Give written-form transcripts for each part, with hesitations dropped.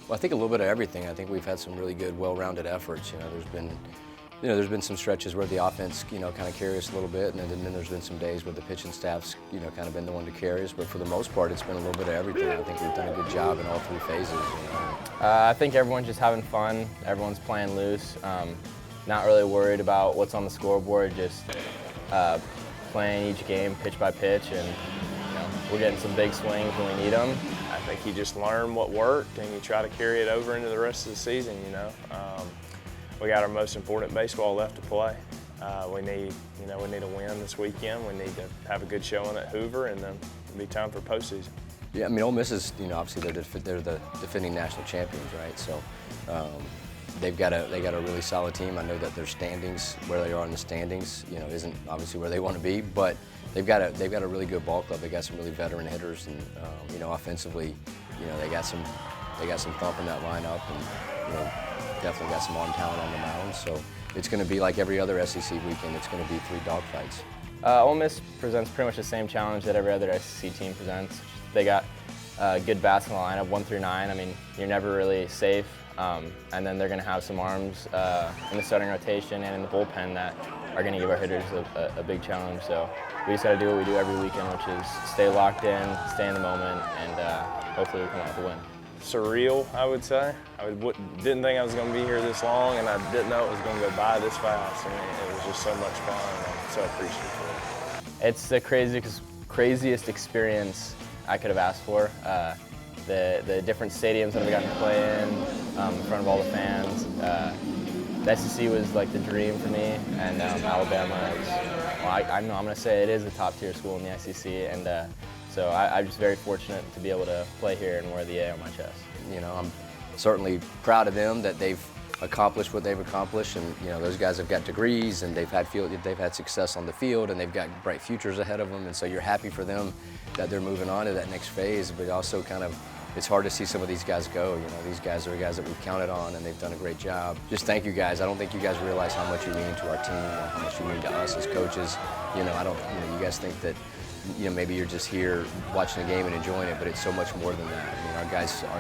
Well, I think a little bit of everything. I think we've had some really good, well-rounded efforts. There's been some stretches where the offense, kind of carry us a little bit, and then there's been some days where the pitching staff's, kind of been the one to carry us. But for the most part, it's been a little bit of everything. I think we've done a good job in all three phases. I think everyone's just having fun. Everyone's playing loose. Not really worried about what's on the scoreboard. Just playing each game pitch by pitch, and we're getting some big swings when we need them. I think you just learn what worked and you try to carry it over into the rest of the season. We got our most important baseball left to play. We need a win this weekend. We need to have a good showing at Hoover, and then it'll be time for postseason. Yeah, Ole Miss is, obviously they're the defending national champions, right? So they got a really solid team. I know that their standings, where they are in the standings, isn't obviously where they want to be, but they've got a really good ball club. They got some really veteran hitters, and offensively, they got some thump in that lineup, and definitely got some arm talent on the mound. So it's going to be like every other SEC weekend. It's going to be 3 dogfights. Ole Miss presents pretty much the same challenge that every other SEC team presents. They got a good basketball lineup, 1 through 9. I mean, you're never really safe. And then they're going to have some arms in the starting rotation and in the bullpen that are going to give our hitters a big challenge. So we just got to do what we do every weekend, which is stay locked in, stay in the moment, and hopefully we come out with a win. Surreal, I would say. Didn't think I was going to be here this long, and I didn't know it was going to go by this fast. I mean, it was just so much fun, and I'm so appreciative. It's the craziest experience I could have asked for. The different stadiums that we got to play in front of all the fans. The SEC was like the dream for me, and Alabama is, I'm going to say it is a top-tier school in the SEC, and so I'm just very fortunate to be able to play here and wear the A on my chest. I'm certainly proud of them that they've accomplished what they've accomplished, and those guys have got degrees, and they've had success on the field, and they've got bright futures ahead of them, and so you're happy for them that they're moving on to that next phase. But also it's hard to see some of these guys go. These guys are guys that we've counted on, and they've done a great job. Just thank you guys. I don't think you guys realize how much you mean to our team, or how much you mean to us as coaches. You guys think that maybe you're just here watching the game and enjoying it, but it's so much more than that. I mean, our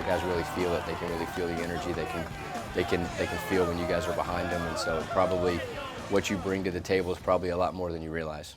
guys really feel it. They can really feel the energy. They can feel when you guys are behind them, and so probably what you bring to the table is probably a lot more than you realize.